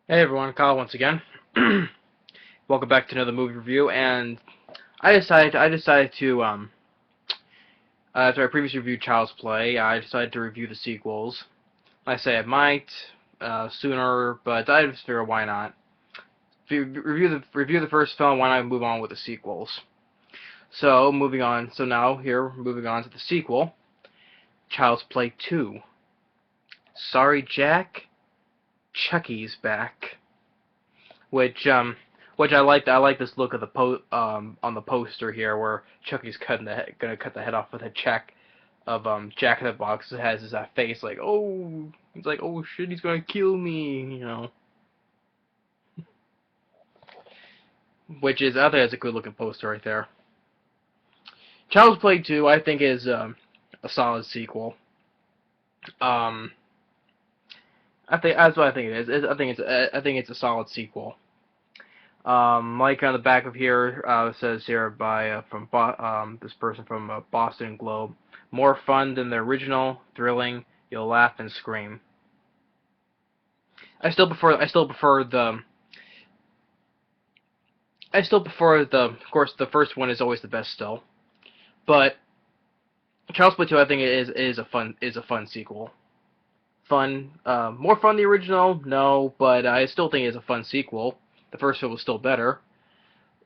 Hey everyone, Kyle once again. Welcome back to another movie review, and I decided to after I previously reviewed Child's Play, I decided to review the sequels. I say I might sooner, but I just figured why not. Review the first film, why not move on with the sequels? So moving on. So now here moving on to the sequel, Child's Play 2. Sorry Jack, Chucky's back. Which I like. I like this look of the on the poster here, where Chucky's gonna cut the head off with a check of Jack in the Box. It has his face like, oh, he's like, oh shit, he's gonna kill me. Which is, I think that's a good looking poster right there. Child's Play 2, I think, is a solid sequel. Um, I think that's what I think it is. I think it's a solid sequel. Like on the back of here, it says here by this person from Boston Globe, more fun than the original, thrilling. You'll laugh and scream. I still prefer the. Of course, the first one is always the best still, but Child's Play 2, I think is a fun sequel. Fun, more fun than the original, no, but I still think it's a fun sequel. The first one was still better.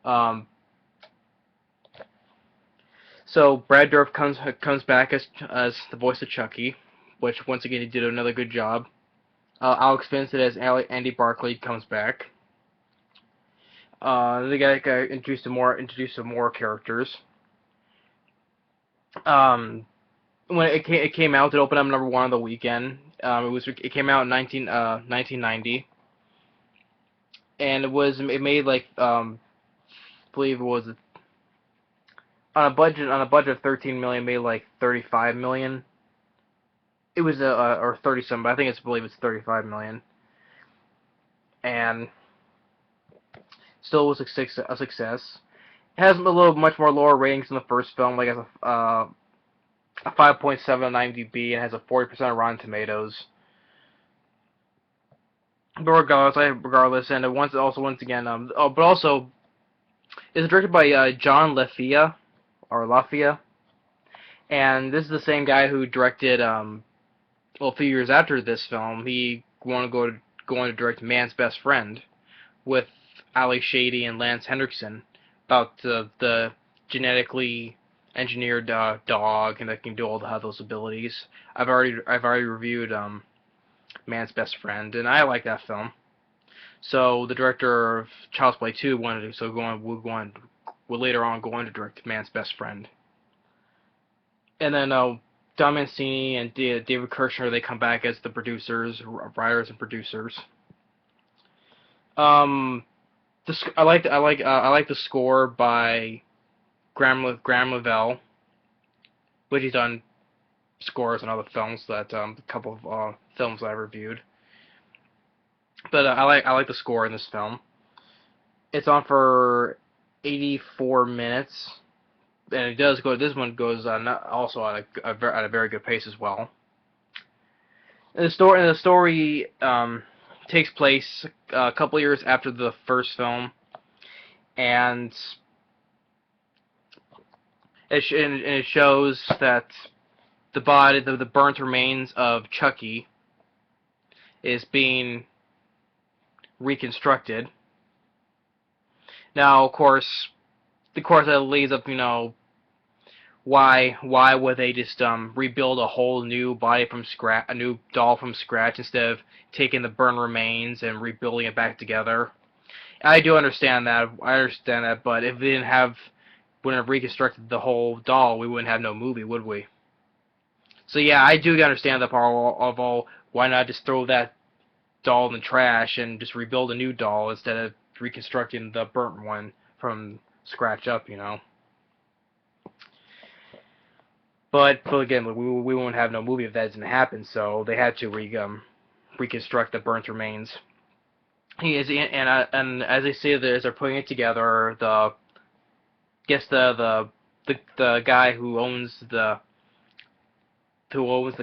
Um, so Brad Dourif comes back as the voice of Chucky, which once again he did another good job. Alex Vincent as Andy Barclay comes back. They got introduced to more characters. When it came out, it opened up #1 on the weekend. It came out in 1990, and it made like I believe it was on a budget of 13 million, made like 35 million. It was or 30 some, but I believe it's 35 million, and still was a success. It has much more lower ratings than the first film, like as a 5.7 on IMDb, and has a 40% Rotten Tomatoes. But regardless, and once again, but also it's directed by John Lafia, and this is the same guy who directed a few years after this film, he wanted to go on to direct Man's Best Friend with Ali Shady and Lance Henriksen about the genetically engineered dog and that can do have those abilities. I've already reviewed Man's Best Friend, and I like that film. So the director of Child's Play 2 will later on go on to direct Man's Best Friend. And then Don Mancini and David Kirshner, they come back as the writers and producers. I like the score by Graham Lavelle, which he's done scores on other films that a couple of films that I reviewed. But I like the score in this film. It's on for 84 minutes. And it does go. This one goes also at a very good pace as well. And the story takes place a couple years after the first film, and it shows that the burnt remains of Chucky is being reconstructed. Now, of course, that leads up, why would they just rebuild a whole new body from scratch, a new doll from scratch, instead of taking the burned remains and rebuilding it back together? I do understand that. But if we wouldn't have reconstructed the whole doll, we wouldn't have no movie, would we? So yeah, I do understand the part of why not just throw that doll in the trash and just rebuild a new doll instead of reconstructing the burnt one from scratch up, But again, we won't have no movie if that doesn't happen, so they had to reconstruct the burnt remains. And as they say, as they're putting it together, the guy who owns the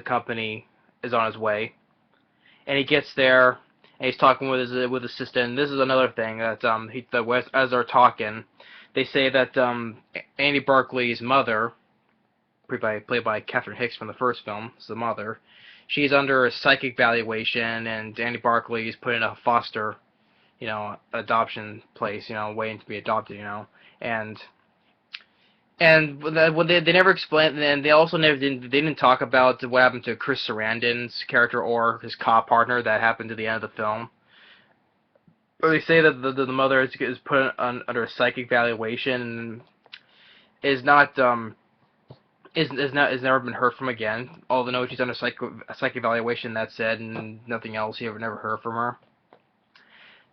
company is on his way, and he gets there, and he's talking with his sister. And this is another thing that as they're talking, they say that Andy Barclay's mother, played by Catherine Hicks from the first film, is the mother. She's under a psychic evaluation, and Andy Barclay is put in a foster, adoption place, waiting to be adopted, and they never explained, and they also they didn't talk about what happened to Chris Sarandon's character or his cop partner that happened to the end of the film. But they say that the mother is put under a psychic evaluation and is not is never been heard from again. Although she's under a psych evaluation, that said, and nothing else. You never heard from her.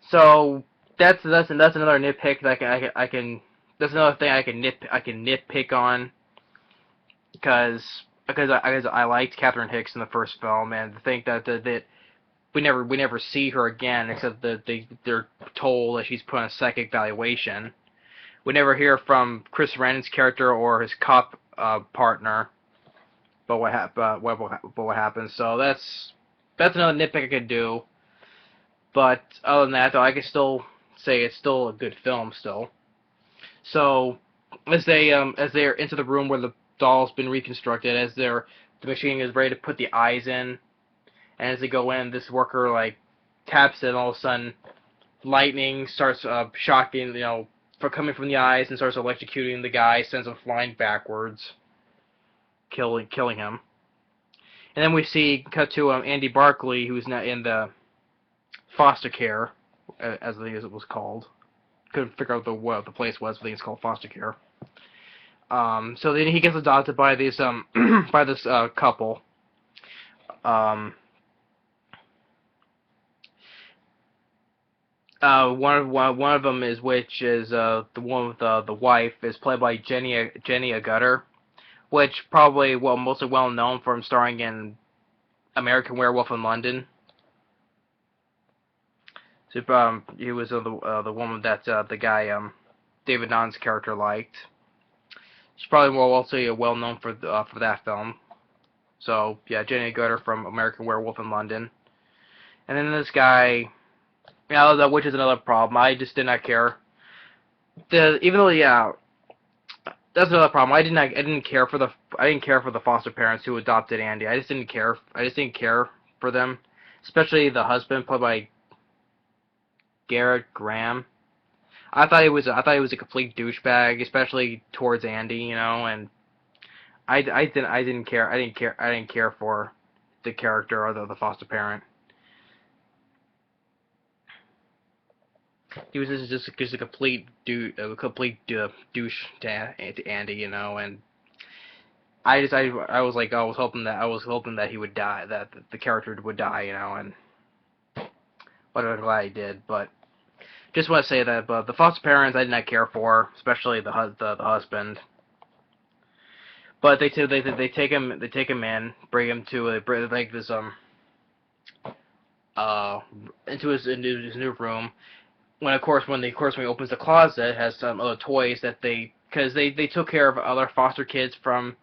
So that's another nitpick that I can that's another thing I can nitpick on because I liked Catherine Hicks in the first film, and to think that we never see her again except that they're told that she's put on a psychic evaluation. We never hear from Chris Sarandon's character or his cop partner, but what happens. So that's another nitpick I could do. But other than that, though, I can still say it's still a good film still. So as they're into the room where the doll's been reconstructed, the machine is ready to put the eyes in, and as they go in, this worker taps it, and all of a sudden lightning starts shocking, for coming from the eyes, and starts electrocuting the guy, sends him flying backwards, killing him. And then we cut to Andy Barclay, who's now in the foster care, as it was called. Couldn't figure out what the place was, but I think it's called foster care. So then he gets adopted by these by this couple. One of them is the one with the wife is played by Jenny Agutter, which probably mostly well known from starring in American Werewolf in London. So, he was the woman that the guy David Nahn's character liked. She's probably also well known for that film. So yeah, Jenny Agutter from American Werewolf in London. And then this guy, which is another problem. I just did not care. That's another problem. I didn't care for the foster parents who adopted Andy. I just didn't care for them, especially the husband played by Gerrit Graham. I thought he was a complete douchebag, especially towards Andy, and I didn't care for the character or the foster parent. He was just a complete douche to Andy, and I was hoping that he would die, that the character would die, and but I'm glad he did. But just want to say that, but the foster parents I did not care for, especially the husband. But they take him in, bring him to this into his new room. When he opens the closet, it has some other toys that because they took care of other foster kids from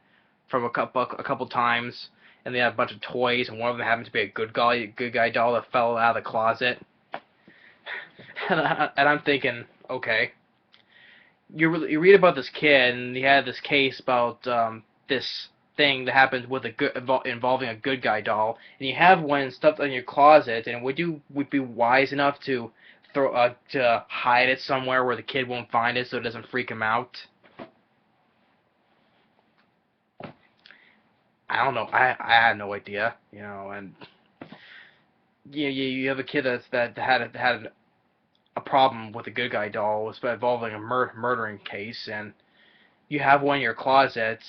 a couple times, and they had a bunch of toys, and one of them happened to be a good guy doll that fell out of the closet. And I'm thinking, okay, you read about this kid, and he had this case about this thing that happened with involving a good guy doll, and you have one stuffed in your closet, and would be wise enough to to hide it somewhere where the kid won't find it so it doesn't freak him out? I don't know. I had no idea, and you have a kid that had a problem with a good guy doll involving a murdering case, and you have one in your closets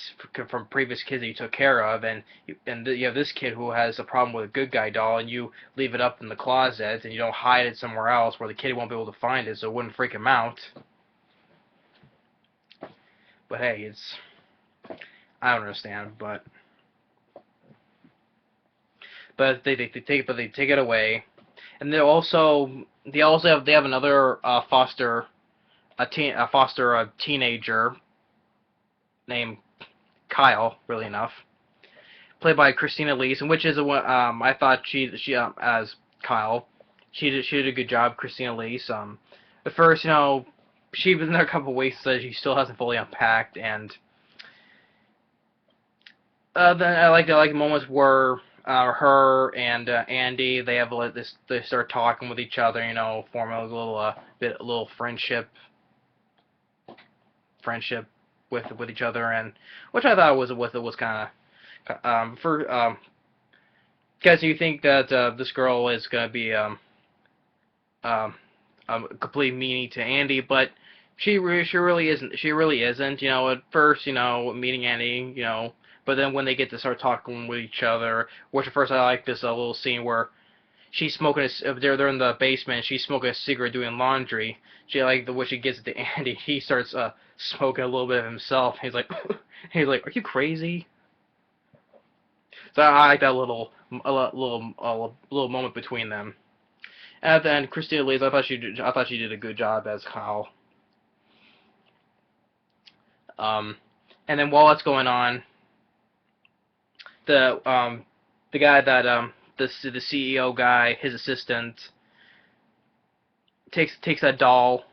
from previous kids that you took care of, and you have this kid who has a problem with a good guy doll, and you leave it up in the closet, and you don't hide it somewhere else where the kid won't be able to find it so it wouldn't freak him out. But hey, I don't understand, but they take it away, and they have another foster teenager named Kyle, really enough, played by Elise, and which is I thought she as Kyle she did a good job, Christina Elise. At first, she was in there a couple weeks, so she still hasn't fully unpacked, and then I like moments where her and Andy, they have like this, they start talking with each other, forming a little friendship with each other, and which I thought was kind of for because you think that this girl is gonna be um, a complete meanie to Andy, but she really isn't. She really isn't. At first, meeting Andy, but then when they get to start talking with each other, which at first I like this little scene where she's smoking they're in the basement, she's smoking a cigarette doing laundry. She like the way she gets it to Andy, he starts smoking a little bit of himself. He's like are you crazy? So I like that little moment between them. And then Christina Elise, I thought she did a good job as Kyle. And then while that's going on, the guy that the CEO guy, his assistant, takes that doll.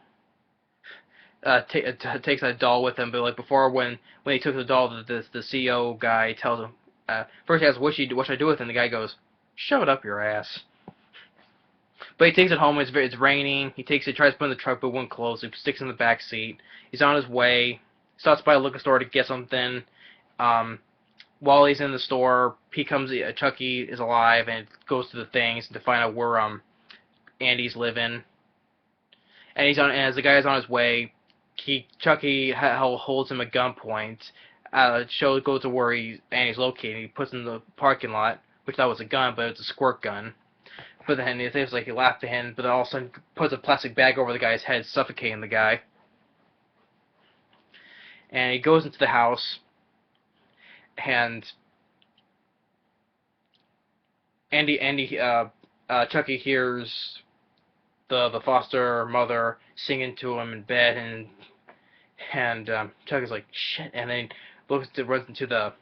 Takes that doll with him, but like before, when he took the doll, the CEO guy tells him, first he asks what should I do with it, and the guy goes, "Shove it up your ass." But he takes it home. It's raining. He takes it, tries to put it in the truck, but it won't close. He sticks it in the back seat. He's on his way. Stops by a liquor store to get something. While he's in the store, Chucky is alive and goes to the things to find out where Andy's living. And as the guy's on his way, Chucky holds him at gunpoint. Goes to where Andy's located. He puts him in the parking lot, which thought was a gun, but it's a squirt gun. But then it seems like he laughed at him, but then all of a sudden puts a plastic bag over the guy's head, suffocating the guy. And he goes into the house, and Chucky hears the foster mother singing to him in bed, and Chucky's like, shit, and then runs into the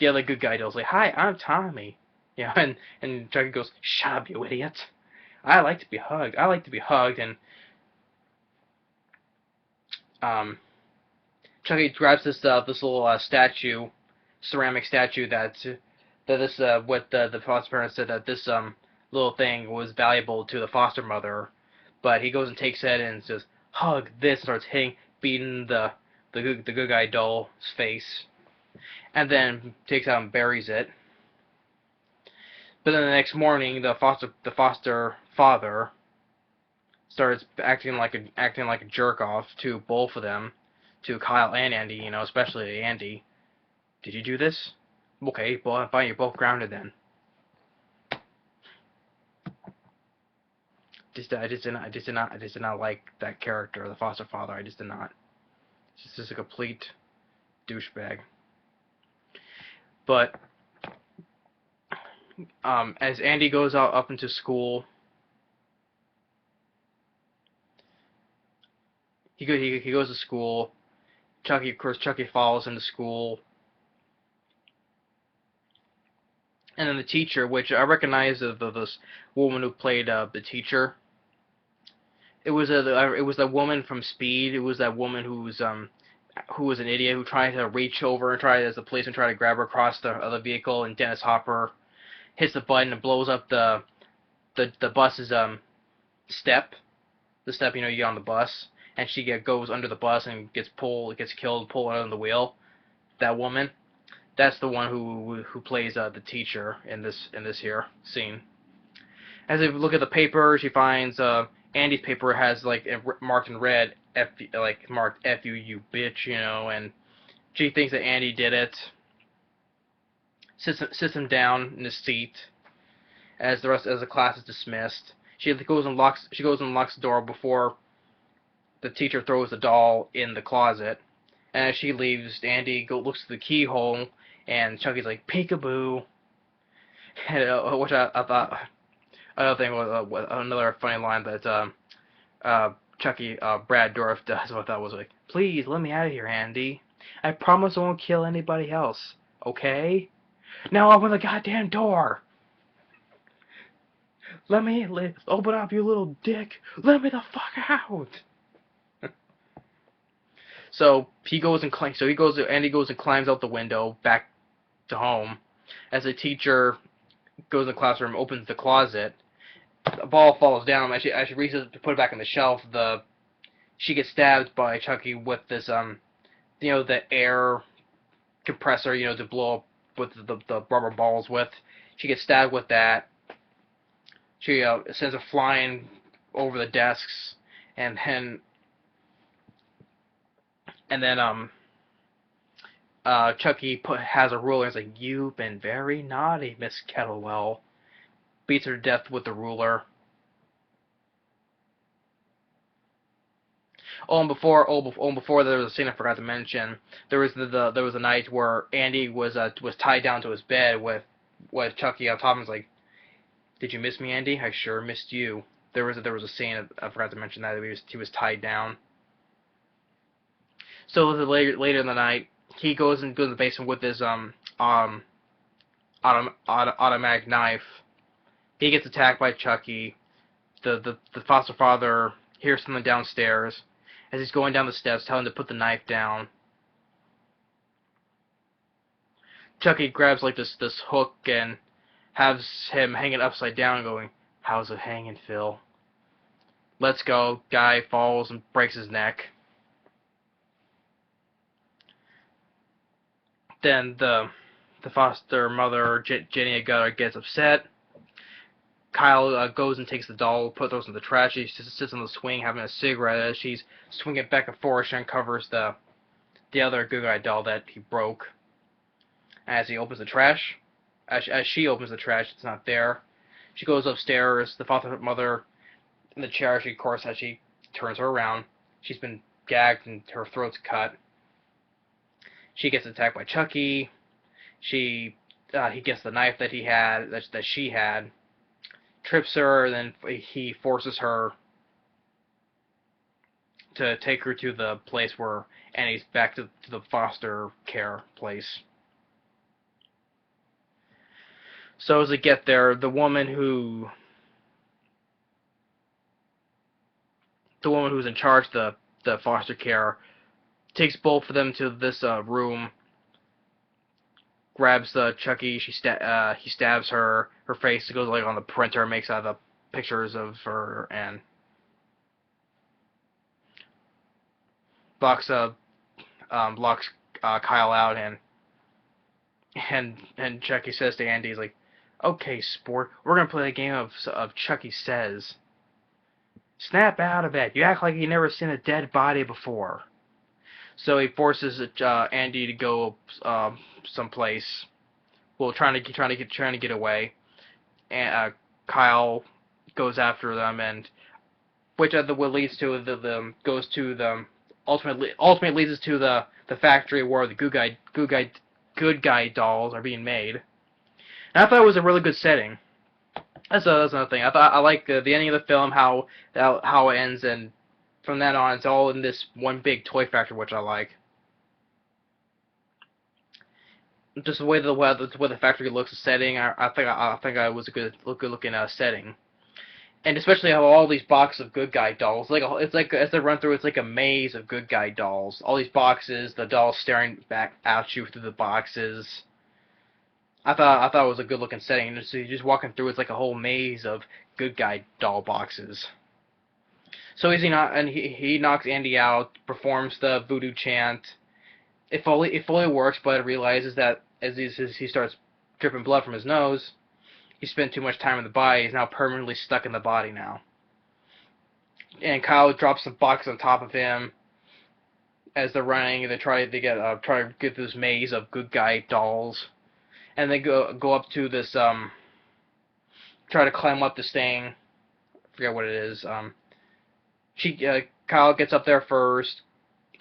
other good guy does, like, hi, I'm Tommy. And Chucky goes, shut up, you idiot. I like to be hugged. And Chucky grabs this little ceramic statue that what the foster parents said that this little thing was valuable to the foster mother, but he goes and takes it and says, hug this, and starts beating the good guy doll's face, and then takes out and buries it. But then the next morning, the foster father starts acting like a jerk off to both of them, to Kyle and Andy. Especially to Andy. Did you do this? Okay, well, fine. You're both grounded then. I just did not like that character, the foster father. I just did not. He's just a complete douchebag. But as Andy goes out up into school, he goes to school. Chucky follows him to school, and then the teacher, which I recognize this woman who played the teacher. It was the woman from Speed. It was that woman who was an idiot who tried to reach over and as the policeman tried to grab her across the other vehicle, and Dennis Hopper hits the button and blows up the bus's step. The step, you get on the bus, and she goes under the bus and gets killed, pulled out on the wheel. That woman, that's the one who plays the teacher in this here scene. As they look at the paper, she finds Andy's paper has marked in red, marked F you bitch, and she thinks that Andy did it. Sits him down in his seat as the class is dismissed. She goes and locks the door before the teacher throws the doll in the closet. And as she leaves, Andy looks through the keyhole, and Chucky's like, peekaboo. And, which I thought another thing was another funny line that Chucky Brad Dourif does. What I thought was like, please let me out of here, Andy. I promise I won't kill anybody else. Okay? Now open the goddamn door. Open up, you little dick. Let me the fuck out. Andy goes and climbs out the window back to home. As the teacher goes in the classroom, opens the closet, the ball falls down. As she reaches to put it back on the shelf, she gets stabbed by Chucky with this the air compressor, to blow up with the rubber balls with. She gets stabbed with that. She sends her flying over the desks, and then Chucky has a ruler and is like, "You've been very naughty, Miss Kettlewell." Beats her to death with the ruler. Before there was a scene I forgot to mention. There was a night where Andy was tied down to his bed with Chucky on top, and was like, "Did you miss me, Andy? I sure missed you." There was a scene I forgot to mention that he was tied down. So later in the night, he goes in the basement with his automatic knife. He gets attacked by Chucky. The foster father hears something downstairs. As he's going down the steps, telling him to put the knife down, Chucky grabs like this hook and has him hanging upside down, going, "How's it hanging, Phil?" Let's go. Guy falls and breaks his neck. Then the foster mother, Jenny Agutter, gets upset. Kyle goes and takes the doll, throws it in the trash. She sits on the swing having a cigarette. As she's swinging back and forth, she uncovers the other good guy doll that he broke. As he opens the trash, as she opens the trash, it's not there. She goes upstairs. The foster mother in the chair. As she turns her around, she's been gagged and her throat's cut. She gets attacked by Chucky. He gets the knife that she had. Trips her, and then he forces her to take her to the place where Annie's back to the foster care place. So as they get there, the woman who's in charge of the foster care takes both of them to this room. Grabs Chucky. He stabs her. Her face goes like on the printer, makes out the pictures of her, and locks Kyle out, and Chucky says to Andy, he's like, "Okay, sport, we're gonna play a game of Chucky Says. Snap out of it. You act like you never seen a dead body before." So he forces Andy to go someplace. Well, trying to get away, and Kyle goes after them, and which leads to ultimately leads us to the factory where the good guy dolls are being made. And I thought it was a really good setting. That's another thing. I like the ending of the film, how it ends, and from then on, it's all in this one big toy factory, which I like. Just the way the factory looks, the setting. I think it was a good looking setting, and especially how all these boxes of good guy dolls, it's like as they run through, it's like a maze of good guy dolls. All these boxes, the dolls staring back at you through the boxes. I thought it was a good looking setting. So you're just walking through, it's like a whole maze of good guy doll boxes. So he knocks Andy out, performs the voodoo chant. It fully works, but it realizes that as he starts dripping blood from his nose, he spent too much time in the body. He's now permanently stuck in the body now. And Kyle drops some box on top of him as they're running. They try to get through this maze of good guy dolls, and they go up to this try to climb up this thing. I forget what it is. Kyle gets up there first.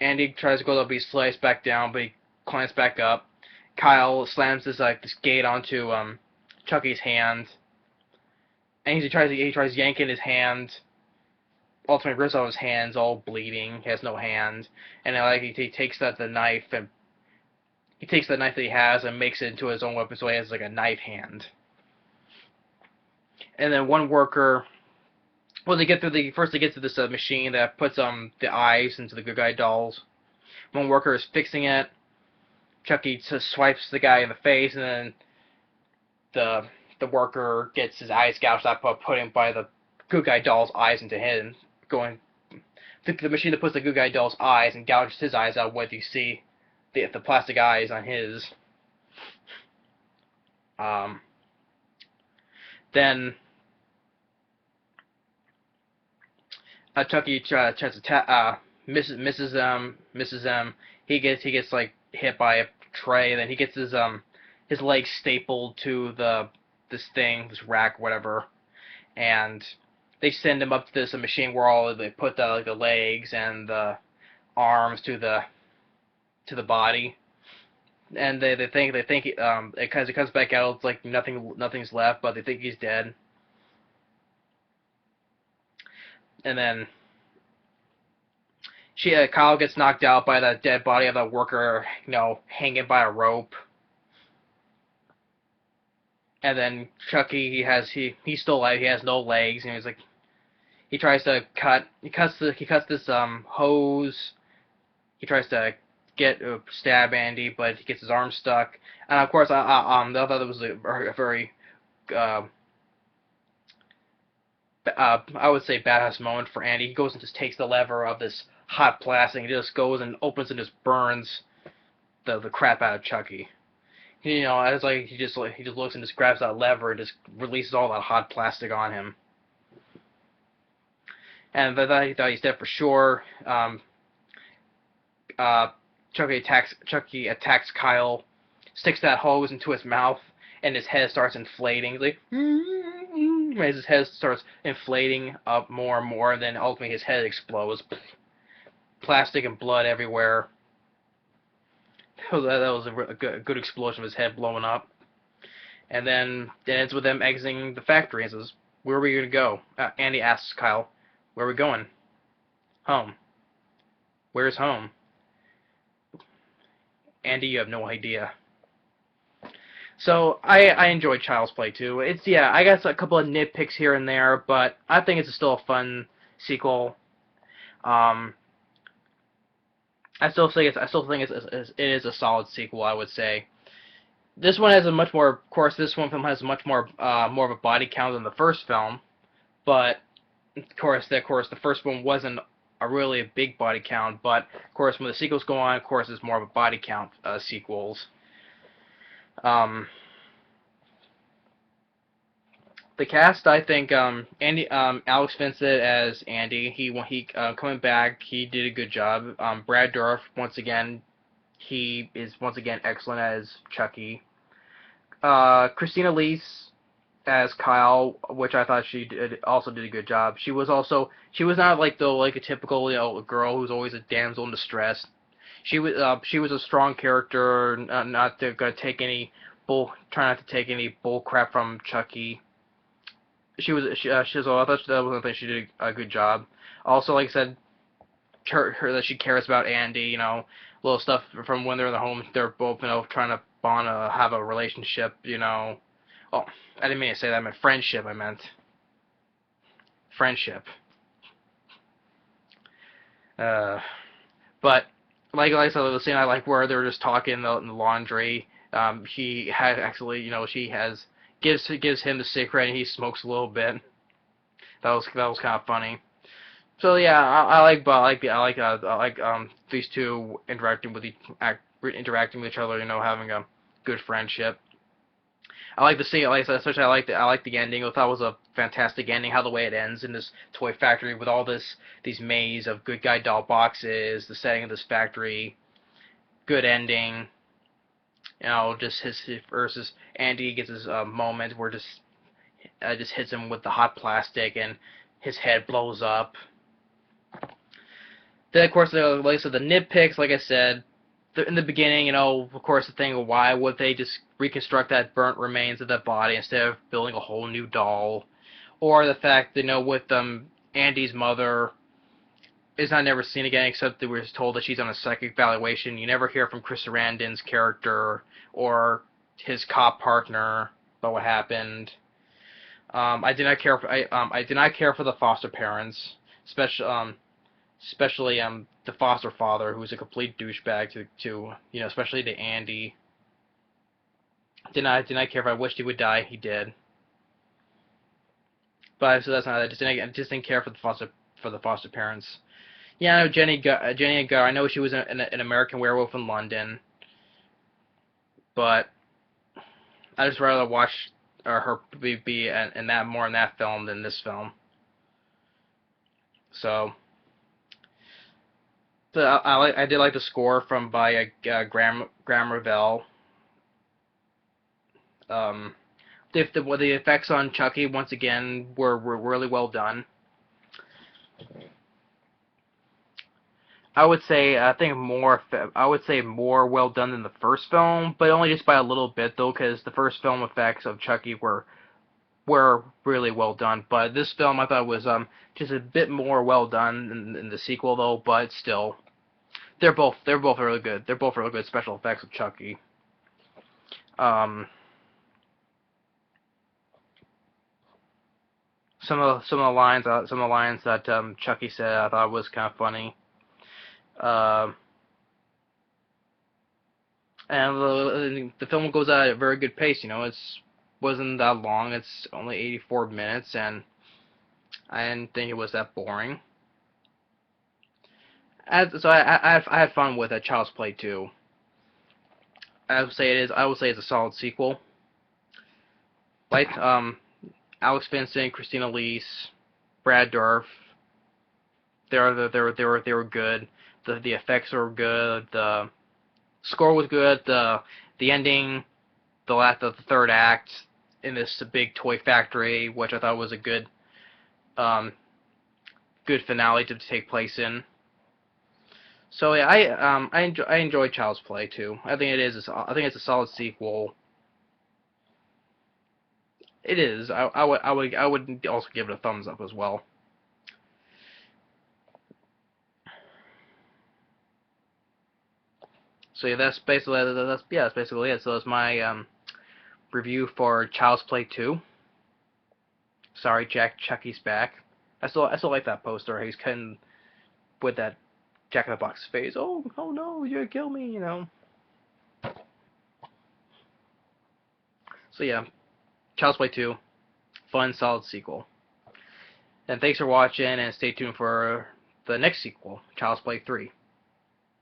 Andy tries to go up, but he's sliced back down, but he climbs back up. Kyle slams this gate onto Chucky's hand, and he tries yanking his hand. Ultimately rips off his hands, all bleeding. He has no hand, and he takes the knife that he has and makes it into his own weapon, so he has like a knife hand. And then one worker, well, they get through the first they get to this machine that puts the eyes into the good guy dolls. One worker is fixing it. Chucky just swipes the guy in the face, and then the worker gets his eyes gouged out by putting by the good guy doll's eyes into him. Going the machine that puts the good guy doll's eyes and gouges his eyes out. What you see, the plastic eyes on his. Then Chucky tries to misses them. He gets like hit by a tray. Then he gets his legs stapled to this rack, whatever, and they send him up to this machine where they put the legs and the arms to the body, and they think it comes back out, it's like nothing's left, but they think he's dead. And then Kyle gets knocked out by the dead body of the worker, hanging by a rope. And then Chucky, he's still alive. He has no legs, and he tries to cuts this hose. He tries to stab Andy, but he gets his arm stuck. And of course, I thought it was a very I would say badass moment for Andy. He goes and just takes the lever of this hot plastic, and he just goes and opens and just burns the crap out of Chucky. It's like he just looks and just grabs that lever and just releases all that hot plastic on him. And he thought he's dead for sure. Chucky attacks Kyle, sticks that hose into his mouth, and his head starts inflating. He's like, as his head starts inflating up more and more, and then ultimately his head explodes. Plastic and blood everywhere. That was a good explosion of his head blowing up. And then it ends with them exiting the factory and says, "Where are we going to go?" Andy asks Kyle, "Where are we going?" "Home." "Where's home?" "Andy, you have no idea." So I enjoyed Child's Play 2. I got a couple of nitpicks here and there, but I think it's still a fun sequel. I still think it is a solid sequel, I would say. This one has this one film has much more of a body count than the first film, but of course the first one wasn't a really big body count, but of course when the sequels go on, of course it's more of a body count sequels. The cast, I think, Alex Vincent as Andy, he coming back, he did a good job. Brad Dourif, once again, he is once again excellent as Chucky. Christina Elise as Kyle, which I thought also did a good job. She was not like a typical girl who's always a damsel in distress. She was a strong character, try not to take any bull crap from Chucky. I thought that was one thing she did a good job. Also, like I said, her that she cares about Andy, little stuff from when they're in the home, they're both, trying to bond, have a relationship, Oh, I didn't mean to say that, I meant friendship, Friendship. But, like I said, the scene I like where they're just talking in the laundry, he had actually, gives him the cigarette and he smokes a little bit. That was kind of funny. So yeah, I like these two interacting with each other, having a good friendship. I like the scene, especially I like the ending. I thought it was a fantastic ending. How the way it ends in this toy factory with all these maze of good guy doll boxes, the setting of this factory, good ending. Just his versus Andy gets his moment where just hits him with the hot plastic and his head blows up. Then of course, like I said, the nitpicks, like I said, in the beginning, of course, the thing of why would they just reconstruct that burnt remains of that body instead of building a whole new doll, or the fact that with Andy's mother is not never seen again, except that we're told that she's on a psychic evaluation. You never hear from Chris Sarandon's character or his cop partner about what happened. I did not care for I did not care for the foster parents, especially the foster father, who's a complete douchebag to especially to Andy. Did not care if I wished he would die. He did. But so that's not. I just didn't care for the foster parents. Yeah, I know Jenny Agutter. I know she was an American Werewolf in London, but I just rather watch her be in that more in that film than this film. So, I did like the score by Graham Revell. Um, the effects on Chucky once again were really well done. I would say I would say more well done than the first film, but only just by a little bit though, because the first film effects of Chucky were really well done. But this film I thought was just a bit more well done than the sequel though. But still, they're both really good. They're both really good special effects of Chucky. Um, some of the lines that Chucky said I thought was kind of funny. Uh, and the film goes at a very good pace. It's wasn't that long. It's only 84 minutes, and I didn't think it was that boring. So I had fun with Child's Play 2. I would say it's a solid sequel. Like Alex Vincent, Christina Elise, Brad Dourif, they were good. The effects were good. The score was good. The ending, the third act in this big toy factory, which I thought was a um good finale to take place in. So yeah, I enjoy Child's Play too. I think it's a solid sequel. It is. I would also give it a thumbs up as well. So yeah, that's basically it. So that's my review for Child's Play 2. Sorry, Chucky's back. I still like that poster. He's cutting with that Jack in the Box face. Oh no, you're gonna kill me. So yeah, Child's Play 2, fun, solid sequel. And thanks for watching, and stay tuned for the next sequel, Child's Play 3,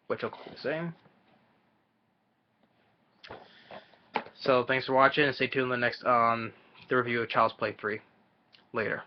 which will be the same. So thanks for watching, and stay tuned for the next the review of Child's Play 3 later.